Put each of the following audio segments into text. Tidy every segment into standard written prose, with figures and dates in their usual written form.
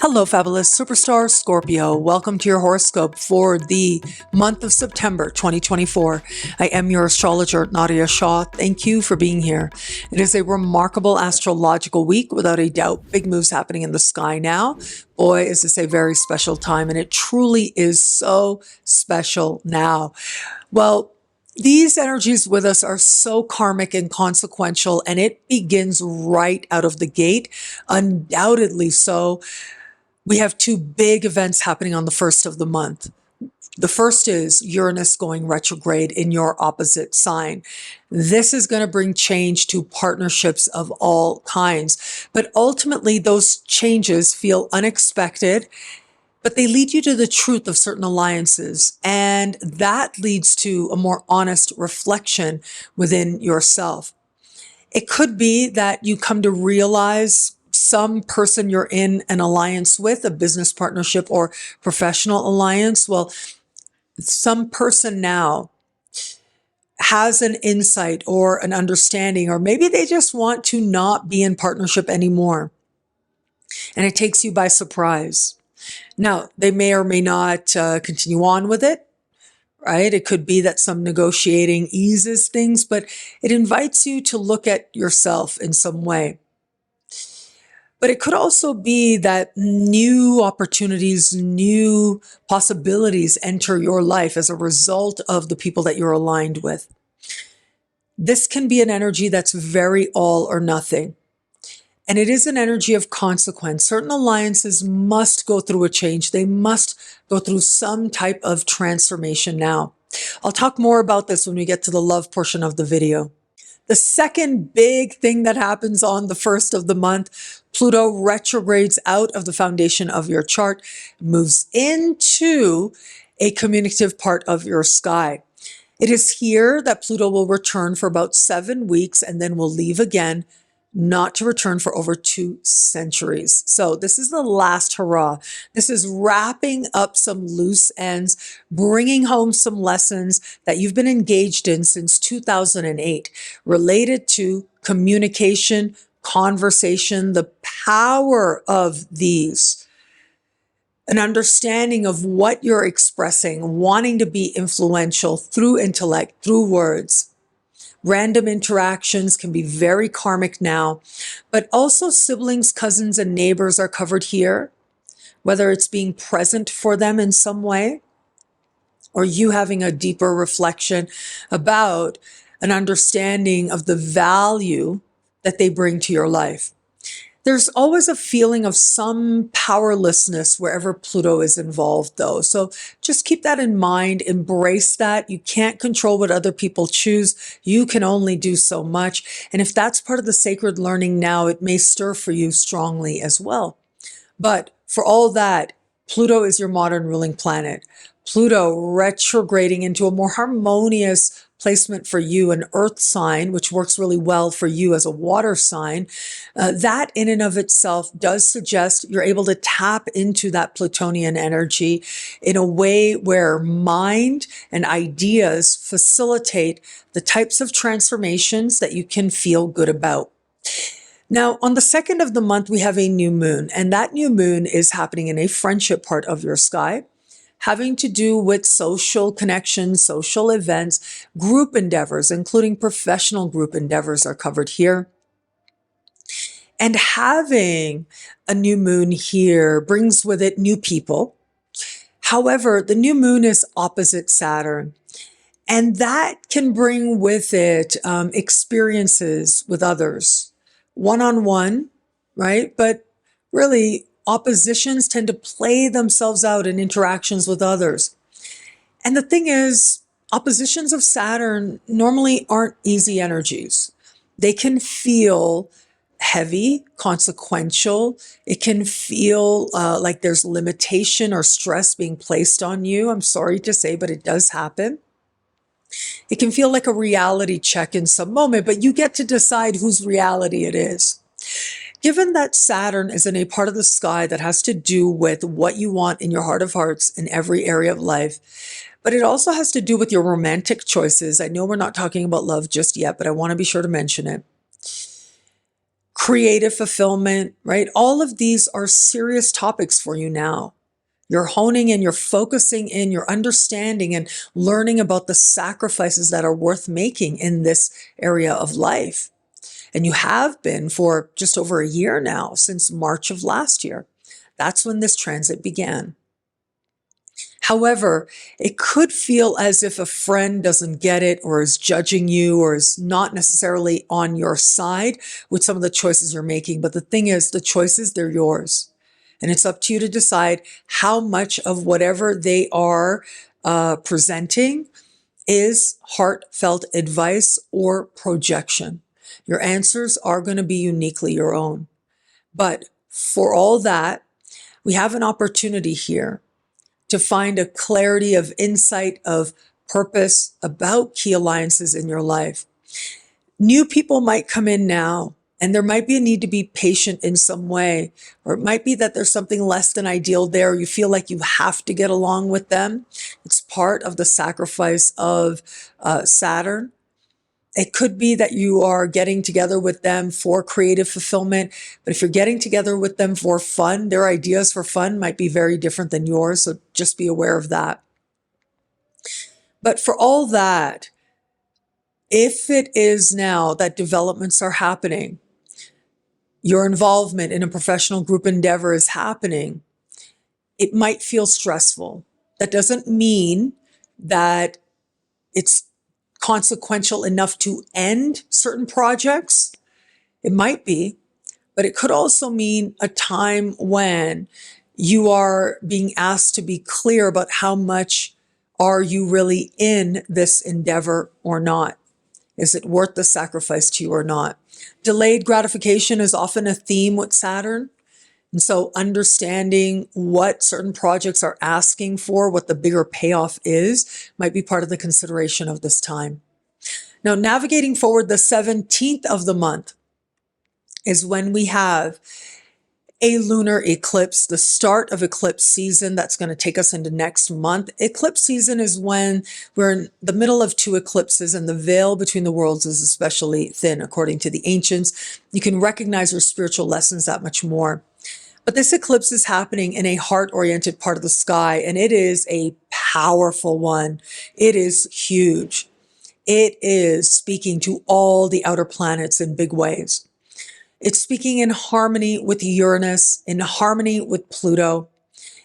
Hello, fabulous superstar Scorpio. Welcome to your horoscope for the month of September 2024. I am your astrologer, Nadiya Shah. Thank you for being here. It is a remarkable astrological week, without a doubt. Big moves happening in the sky now. Boy, is this a very special time, and it truly is so special now. Well, these energies with us are so karmic and consequential, and it begins right out of the gate, undoubtedly so. We have two big events happening on the first of the month. The first is Uranus going retrograde in your opposite sign. This is going to bring change to partnerships of all kinds. But ultimately, those changes feel unexpected, but they lead you to the truth of certain alliances. And that leads to a more honest reflection within yourself. It could be that you come to realize some person you're in an alliance with, a business partnership or professional alliance. Well, some person now has an insight or an understanding, or maybe they just want to not be in partnership anymore. And it takes you by surprise. Now, they may or may not continue on with it, right? It could be that some negotiating eases things, but it invites you to look at yourself in some way. But it could also be that new opportunities, new possibilities enter your life as a result of the people that you're aligned with. This can be an energy that's very all or nothing. And it is an energy of consequence. Certain alliances must go through a change. They must go through some type of transformation now. I'll talk more about this when we get to the love portion of the video. The second big thing that happens on the first of the month, Pluto retrogrades out of the foundation of your chart, moves into a communicative part of your sky. It is here that Pluto will return for about 7 weeks and then will leave again, not to return for over 2 centuries. So this is the last hurrah. This is wrapping up some loose ends, bringing home some lessons that you've been engaged in since 2008, related to communication, conversation, the power of these, an understanding of what you're expressing, wanting to be influential through intellect, through words. Random interactions can be very karmic now, but also siblings, cousins, and neighbors are covered here, whether it's being present for them in some way, or you having a deeper reflection about an understanding of the value that they bring to your life. There's always a feeling of some powerlessness wherever Pluto is involved, though. So just keep that in mind. Embrace that. You can't control what other people choose. You can only do so much. And if that's part of the sacred learning now, it may stir for you strongly as well. But for all that, Pluto is your modern ruling planet. Pluto retrograding into a more harmonious placement for you, an earth sign, which works really well for you as a water sign. That in and of itself does suggest you're able to tap into that Plutonian energy in a way where mind and ideas facilitate the types of transformations that you can feel good about. Now, on the second of the month, we have a new moon, and that new moon is happening in a friendship part of your sky, having to do with social connections, social events, group endeavors, including professional group endeavors are covered here. And having a new moon here brings with it new people. However, the new moon is opposite Saturn, and that can bring with it experiences with others, one-on-one, right? But really, oppositions tend to play themselves out in interactions with others. And the thing is, oppositions of Saturn normally aren't easy energies. They can feel heavy, consequential. It can feel like there's limitation or stress being placed on you. I'm sorry to say, but it does happen. It can feel like a reality check in some moment, but you get to decide whose reality it is. Given that Saturn is in a part of the sky that has to do with what you want in your heart of hearts in every area of life, but it also has to do with your romantic choices. I know we're not talking about love just yet, but I want to be sure to mention it. creative fulfillment, right? All of these are serious topics for you now. You're honing in, you're focusing in, you're understanding and learning about the sacrifices that are worth making in this area of life. And you have been for just over a year now, since March of last year. That's when this transit began. However, it could feel as if a friend doesn't get it or is judging you or is not necessarily on your side with some of the choices you're making. But the thing is, the choices, they're yours. And it's up to you to decide how much of whatever they are presenting is heartfelt advice or projection. Your answers are going to be uniquely your own. But for all that, we have an opportunity here to find a clarity of insight, of purpose about key alliances in your life. New people might come in now, and there might be a need to be patient in some way, or it might be that there's something less than ideal there. You feel like you have to get along with them. It's part of the sacrifice of Saturn. It could be that you are getting together with them for creative fulfillment, but if you're getting together with them for fun, their ideas for fun might be very different than yours, so just be aware of that. But for all that, if it is now that developments are happening, your involvement in a professional group endeavor is happening, it might feel stressful. That doesn't mean that it's consequential enough to end certain projects. It might be, but it could also mean a time when you are being asked to be clear about how much are you really in this endeavor or not. Is it worth the sacrifice to you or not? Delayed gratification is often a theme with Saturn. And so understanding what certain projects are asking for, what the bigger payoff is, might be part of the consideration of this time. Now, navigating forward, the 17th of the month is when we have a lunar eclipse, the start of eclipse season. That's going to take us into next month. Eclipse season is when we're in the middle of two eclipses and the veil between the worlds is especially thin, according to the ancients. You can recognize your spiritual lessons that much more. But this eclipse is happening in a heart-oriented part of the sky, and it is a powerful one. It is huge. It is speaking to all the outer planets in big ways. It's speaking in harmony with Uranus, in harmony with Pluto.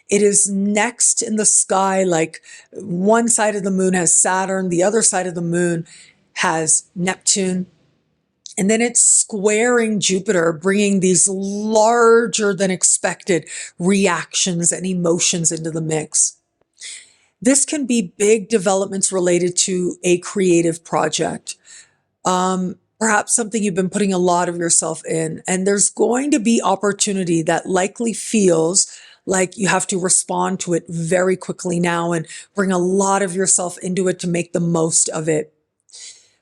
It is next in the sky, like one side of the moon has Saturn, the other side of the moon has Neptune. And then it's squaring Jupiter, bringing these larger than expected reactions and emotions into the mix. This can be big developments related to a creative project. Perhaps something you've been putting a lot of yourself in. And there's going to be opportunity that likely feels like you have to respond to it very quickly now and bring a lot of yourself into it to make the most of it.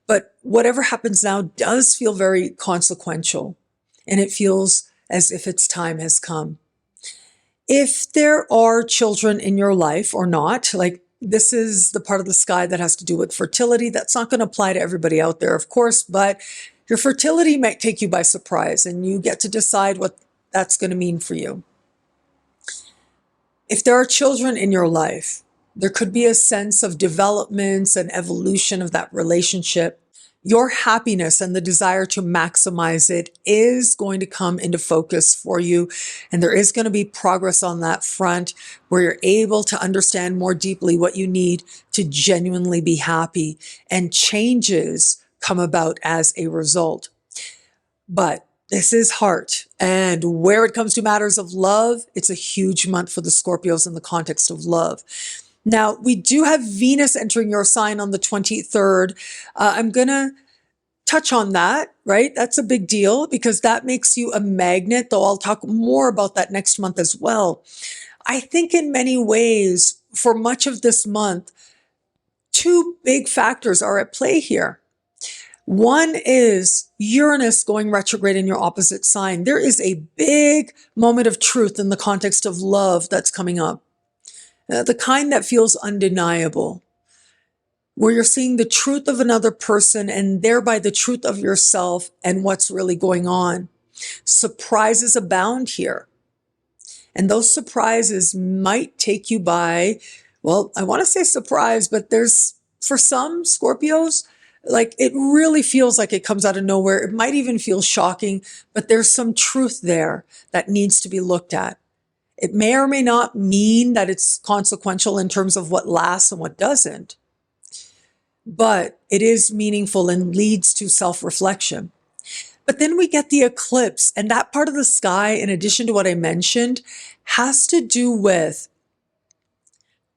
But whatever happens now does feel very consequential, and it feels as if its time has come. If there are children in your life or not, like this is the part of the sky that has to do with fertility. That's not going to apply to everybody out there, of course, but your fertility might take you by surprise, and you get to decide what that's going to mean for you. If there are children in your life, there could be a sense of developments and evolution of that relationship. Your happiness and the desire to maximize it is going to come into focus for you. And there is going to be progress on that front where you're able to understand more deeply what you need to genuinely be happy. And changes come about as a result. But this is heart. And where it comes to matters of love, it's a huge month for the Scorpios in the context of love. Now, we do have Venus entering your sign on the 23rd. I'm going to touch on that, right? That's a big deal because that makes you a magnet, though I'll talk more about that next month as well. I think in many ways, for much of this month, two big factors are at play here. One is Uranus going retrograde in your opposite sign. There is a big moment of truth in the context of love that's coming up. The kind that feels undeniable, where you're seeing the truth of another person and thereby the truth of yourself and what's really going on. Surprises abound here. And those surprises might take you by, well, I want to say surprise, but there's, for some Scorpios, like it really feels like it comes out of nowhere. It might even feel shocking, but there's some truth there that needs to be looked at. It may or may not mean that it's consequential in terms of what lasts and what doesn't, but it is meaningful and leads to self-reflection. But then we get the eclipse, and that part of the sky, in addition to what I mentioned, has to do with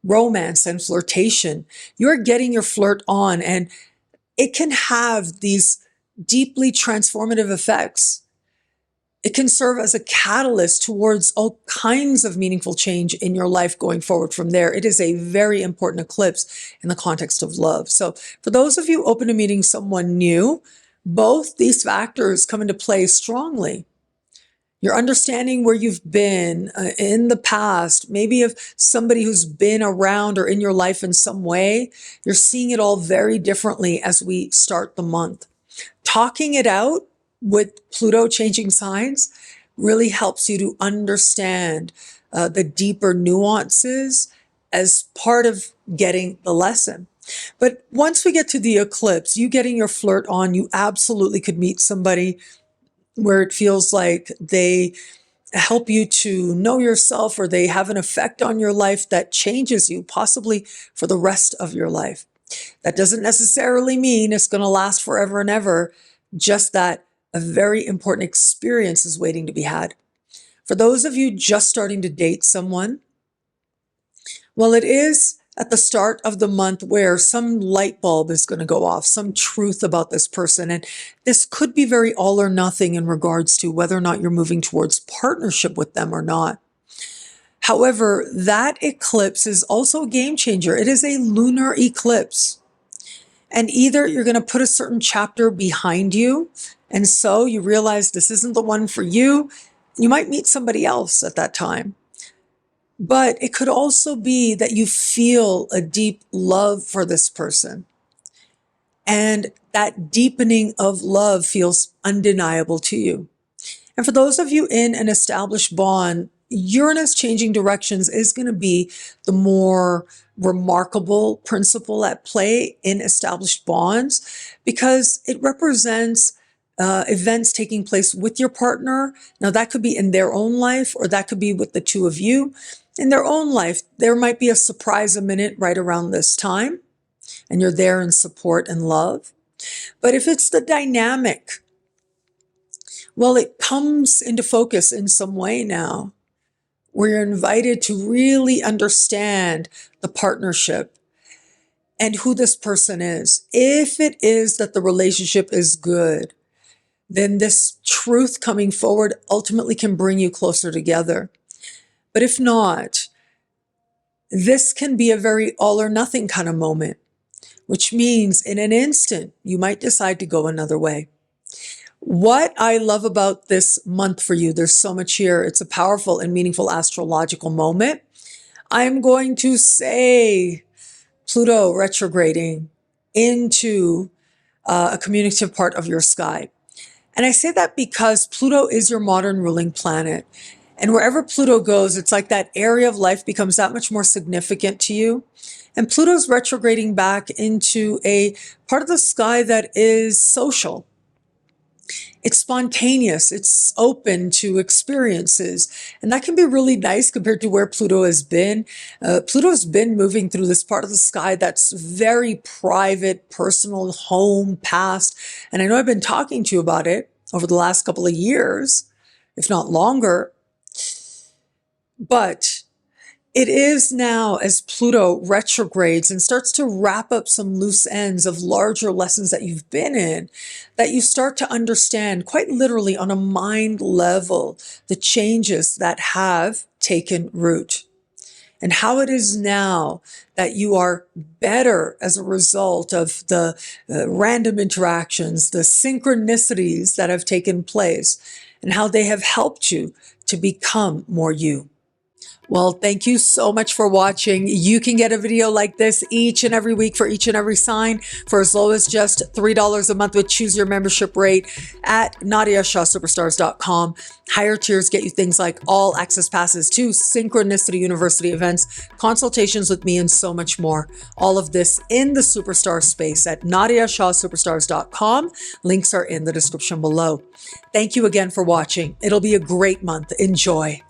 romance and flirtation. You're getting your flirt on, and it can have these deeply transformative effects. It can serve as a catalyst towards all kinds of meaningful change in your life going forward from there. It is a very important eclipse in the context of love. So for those of you open to meeting someone new, both these factors come into play strongly. You're understanding where you've been in the past, maybe of somebody who's been around or in your life in some way. You're seeing it all very differently as we start the month. Talking it out with Pluto changing signs really helps you to understand the deeper nuances as part of getting the lesson. But once we get to the eclipse, you getting your flirt on, you absolutely could meet somebody where it feels like they help you to know yourself, or they have an effect on your life that changes you, possibly for the rest of your life. That doesn't necessarily mean it's going to last forever and ever, just that a very important experience is waiting to be had. For those of you just starting to date someone, well, it is at the start of the month where some light bulb is going to go off, some truth about this person. And this could be very all or nothing in regards to whether or not you're moving towards partnership with them or not. However, that eclipse is also a game changer. It is a lunar eclipse. And either you're going to put a certain chapter behind you, and so you realize this isn't the one for you. You might meet somebody else at that time. But it could also be that you feel a deep love for this person. And that deepening of love feels undeniable to you. And for those of you in an established bond, Uranus changing directions is going to be the more remarkable principle at play in established bonds, because it represents events taking place with your partner. Now, that could be in their own life, or that could be with the two of you. In their own life, there might be a surprise imminent right around this time, and you're there in support and love. But if it's the dynamic, well, it comes into focus in some way now, where you're invited to really understand the partnership and who this person is. If it is that the relationship is good, then this truth coming forward ultimately can bring you closer together. But if not, this can be a very all or nothing kind of moment, which means in an instant, you might decide to go another way. What I love about this month for you, there's so much here. It's a powerful and meaningful astrological moment. I'm going to say Pluto retrograding into a communicative part of your sky. And I say that because Pluto is your modern ruling planet. And wherever Pluto goes, it's like that area of life becomes that much more significant to you. And Pluto's retrograding back into a part of the sky that is social. It's spontaneous, it's open to experiences, and that can be really nice compared to where Pluto has been. Pluto's been moving through this part of the sky that's very private, personal, home, past, and I know I've been talking to you about it over the last couple of years, if not longer, but it is now, as Pluto retrogrades and starts to wrap up some loose ends of larger lessons that you've been in, that you start to understand quite literally on a mind level the changes that have taken root, and how it is now that you are better as a result of the random interactions, the synchronicities that have taken place, and how they have helped you to become more you. Well, thank you so much for watching. You can get a video like this each and every week for each and every sign for as low as just $3 a month with choose your membership rate at NadiyaShahSuperstars.com. Higher tiers get you things like all access passes to Synchronicity University events, consultations with me, and so much more. All of this in the Superstar space at NadiyaShahSuperstars.com. Links are in the description below. Thank you again for watching. It'll be a great month. Enjoy.